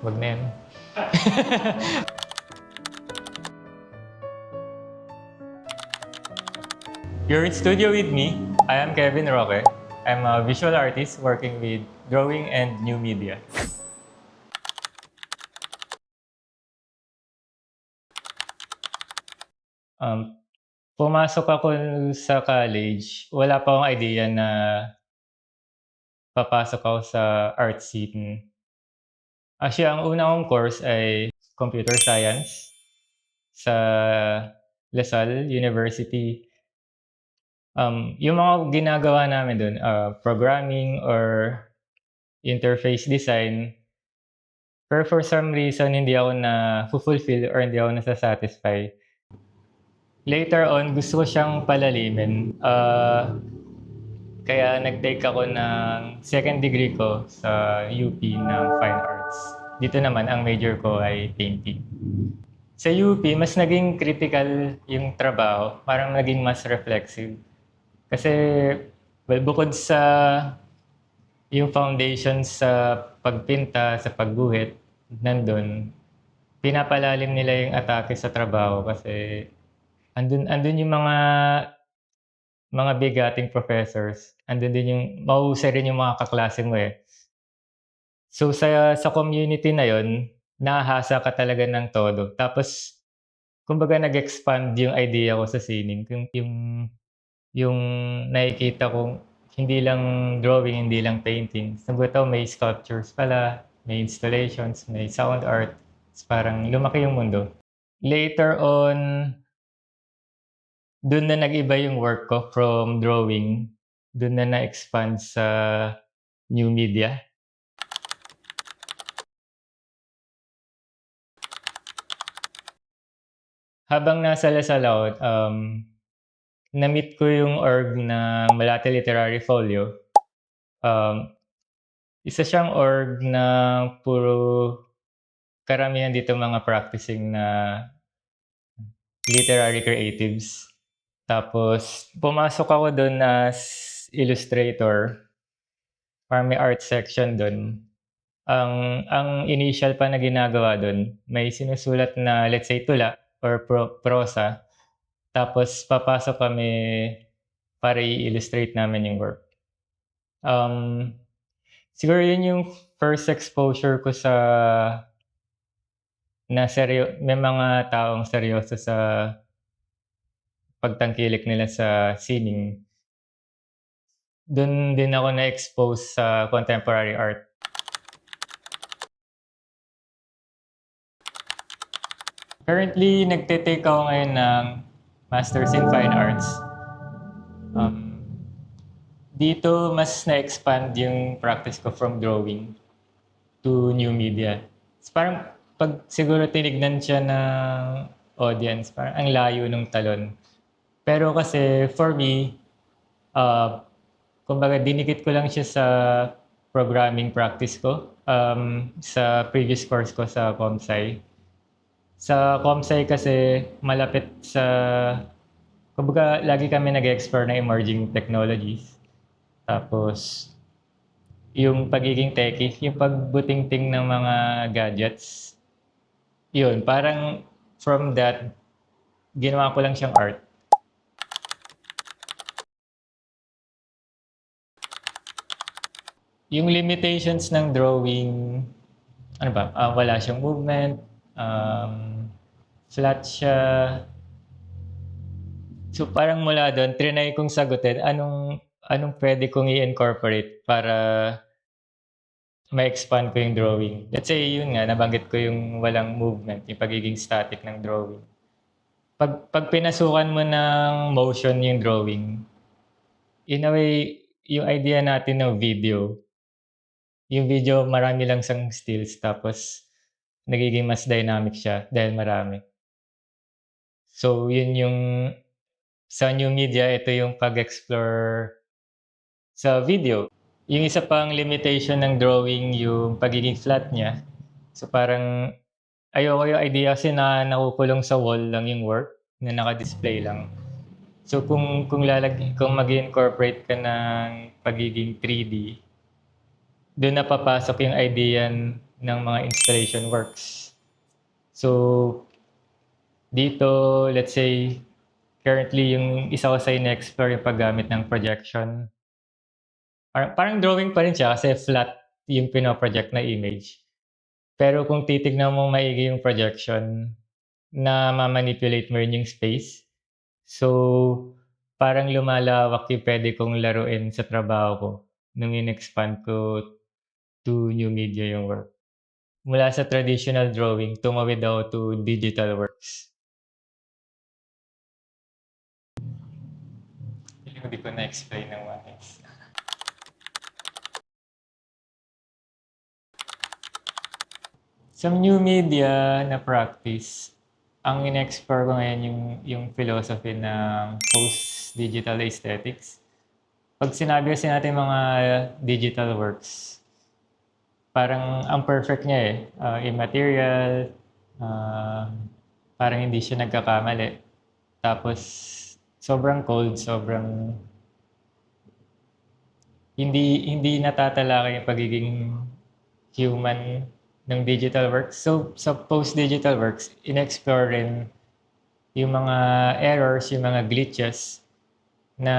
Wag na yan. You're in studio with me. I am Kevin Roque. I'm a visual artist working with drawing and new media. Um, Pumasok ako sa college, wala pa akong idea na papasok ako sa art scene. Actually, ang una kong course ay computer science sa Lasal University. Yung mga ginagawa namin dun, programming or interface design, pero for some reason hindi ako na-fulfill or hindi ako nasa-satisfy. Later on, gusto ko siyang palalimin. Kaya nag-take ako ng second degree ko sa UP ng Fine Arts. Dito naman, ang major ko ay painting. Sa UP, mas naging critical yung trabaho. Parang naging mas reflexive. Kasi, well, bukod sa yung foundation sa pagpinta, sa pagguhit, nandun, pinapalalim nila yung atake sa trabaho kasi andun yung mga bigating professors. Andun din yung mahusay rin yung mga kaklase mo eh. So sa community na yon, nahahasa ka talaga ng todo. Tapos kumbaga nag-expand yung idea ko sa sining. Yung nakikita ko hindi lang drawing, hindi lang painting. Sabi ko, may sculptures pala, may installations, may sound art. Parang lumaki yung mundo. Later on, dun na nag-iba yung work ko from drawing. Dun na na-expand sa new media. Habang nasa Lasal ako, na-meet ko yung org ng Malate Literary Folio. Isa siyang org na puro karamihan dito mga practicing na literary creatives. Tapos, pumasok ako doon as illustrator. Parang may art section doon. Ang initial pa na ginagawa doon, may sinusulat na let's say tula or prosa. Tapos papasok kami para i-illustrate namin yung work. Siguro yun yung first exposure ko sa may mga taong seryoso sa pagtangkilik nila sa sining. Doon din ako na-expose sa contemporary art. Currently, nagte-take ako ngayon ng Masters in Fine Arts. Dito, mas na-expand yung practice ko from drawing to new media. It's parang pag siguro tinignan siya ng audience, parang ang layo ng talon. Pero kasi for me, kumbaga dinikit ko lang siya sa programming practice ko sa previous course ko sa ComSci. Sa ComSci kasi malapit sa, kumbaga lagi kami nag-explore ng emerging technologies. Tapos, yung pagiging techie, yung pagbutingting ng mga gadgets, yun, parang from that, ginawa ko lang siyang art. Yung limitations ng drawing, ano ba, wala siyang movement, flat siya. So parang mula doon, trinay kong sagutin anong pwede kong i-incorporate para ma-expand ko yung drawing. Let's say yun nga, nabanggit ko yung walang movement, yung pagiging static ng drawing. Pag pinasukan mo ng motion yung drawing, in a way, yung idea natin ng video, yung video marami lang siyang stills tapos nagiging mas dynamic siya dahil marami. So yun yung sa new media, ito yung pag-explore sa video. Yung isa pang limitation ng drawing yung pagiging flat niya. So parang ayoko yung idea kasi na nakukulong sa wall lang yung work na naka-display lang. So kung mag-incorporate ka ng pagiging 3D, doon na papasok yung idea ng mga installation works. So, dito, let's say, currently yung isa ko sa ine-explore yung paggamit ng projection. Parang drawing pa rin siya kasi flat yung pino-project na image. Pero kung titignan mo maigi yung projection, na ma-manipulate mo rin yung space. So, parang lumalawak yung pwede kong laruin sa trabaho ko nung in-expand ko to new media yung work. Mula sa traditional drawing, tumawid ako to digital works. Hindi ko na-explain ng maayos. Sa new media na practice, ang in-explore ko ngayon yung philosophy ng post-digital aesthetics. Pag sinabi kasi natin mga digital works, parang ang perfect niya immaterial, uh, parang hindi siya nagkakamali. Tapos, sobrang cold, sobrang hindi natatalakay yung pagiging human ng digital works. So, sa post-digital works, in-explore rin yung mga errors, yung mga glitches na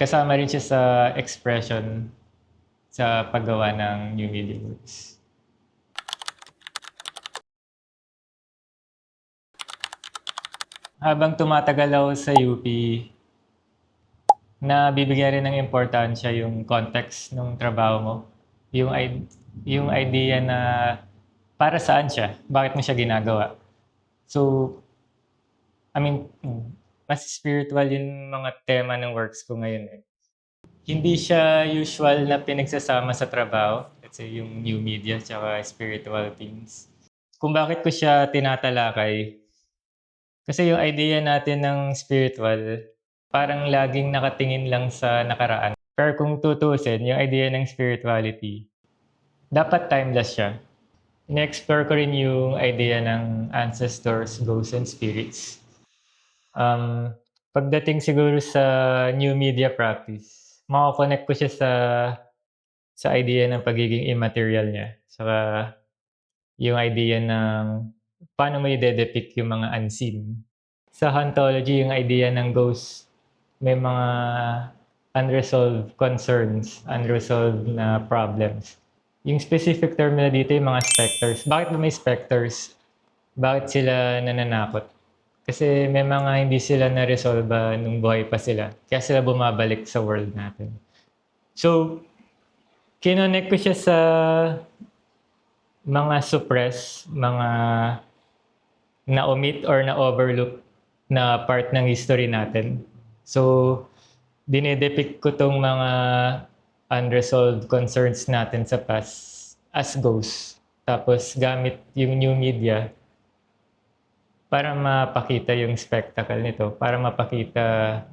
kasama rin siya sa expression sa paggawa ng new media works. Habang tumatagal ako sa UP, nabibigyan rin ng importansya yung context ng trabaho mo. Yung idea na para saan siya, bakit mo siya ginagawa. So, I mean, mas spiritual yung mga tema ng works ko ngayon eh. Hindi siya usual na pinagsasama sa trabaho. Let's say yung new media tsaka spiritual themes. Kung bakit ko siya tinatalakay, kasi yung idea natin ng spiritual, parang laging nakatingin lang sa nakaraan. Pero kung tutusin, yung idea ng spirituality, dapat timeless siya. In-explore ko rin yung idea ng ancestors, ghosts, and spirits. Pagdating siguro sa new media practice, makakonect ko siya sa idea ng pagiging immaterial niya. Saka yung idea ng paano mo i-depict yung mga unseen. Sa hauntology, yung idea ng ghost, may mga unresolved concerns, unresolved na problems. Yung specific term na dito, yung mga specters. Bakit ba may specters? Bakit sila nananakot? Kasi may mga hindi sila na-resolve nung buhay pa sila. Kaya sila bumabalik sa world natin. So, kinonect ko siya sa mga suppress, mga na-omit or na-overlook na part ng history natin. So, dinedepict ko tong mga unresolved concerns natin sa past as ghosts. Tapos, gamit yung new media para mapakita yung spectacle nito, para mapakita,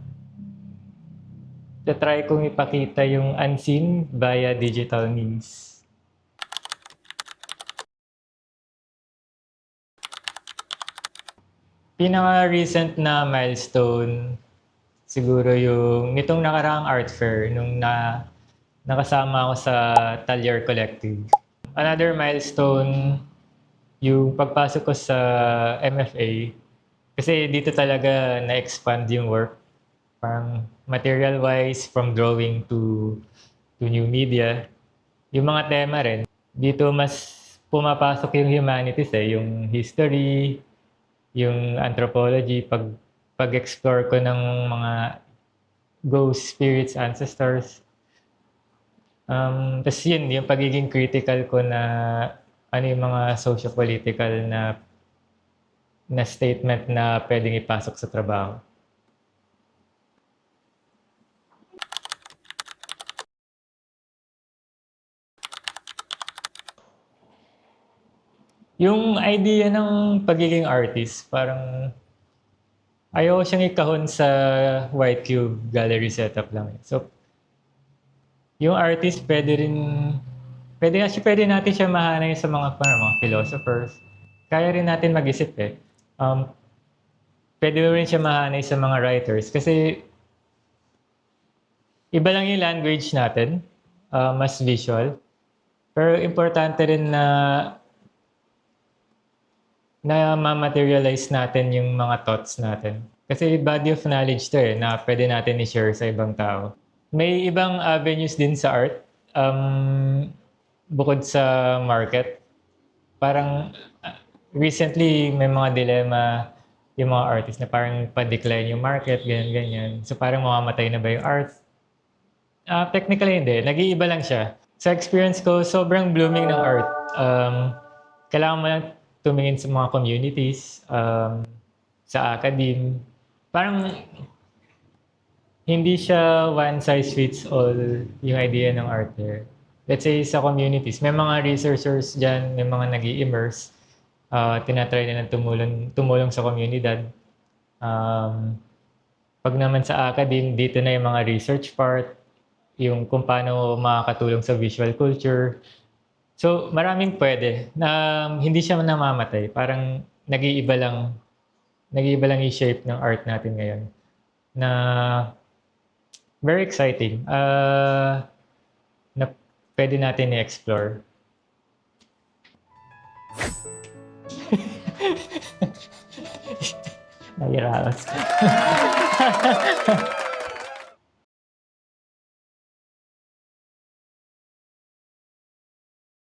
try kong ipakita yung unseen via digital means. Pinaka-recent na milestone, siguro yung nitong nakaraang art fair, nung nakasama ako sa Talyer Collective. Another milestone, yung pagpasok ko sa MFA, kasi dito talaga na-expand yung work. Parang material-wise, from drawing to new media. Yung mga tema rin, dito mas pumapasok yung humanities yung history, yung anthropology, pag-explore ko ng mga ghost spirits, ancestors. Tapos yun, yung pagiging critical ko na ano yung mga socio-political na statement na pwedeng ipasok sa trabaho. Yung idea ng pagiging artist, parang ayaw siyang ikahon sa white cube gallery setup lang. So, yung artist pwede natin siya mahanay sa mga philosophers. Kaya rin natin mag-isip pwede rin siya mahanay sa mga writers kasi iba lang yung language natin, mas visual. Pero importante rin na ma-materialize natin yung mga thoughts natin. Kasi body of knowledge to na pwede natin i-share sa ibang tao. May ibang avenues din sa art, bukod sa market. Parang recently may mga dilemma yung mga artists na parang pa-decline yung market, ganyan-ganyan. So parang mamamatay na ba yung art? Technically hindi, nag-iiba lang siya. Sa experience ko, sobrang blooming ng art. Kailangan mo lang tumingin sa mga communities, sa academe. Parang hindi siya one size fits all yung idea ng art there. Let's say sa communities, may mga researchers dyan, may mga nag-i-immerse, tinatry na tumulong sa komunidad. Pag naman sa academe, dito na yung mga research part, yung kung paano makakatulong sa visual culture. So, maraming pwede na hindi siya namamatay. Parang nag-iiba lang yung shape ng art natin ngayon. Na very exciting. Na pwede natin i-explore. Nahirapan.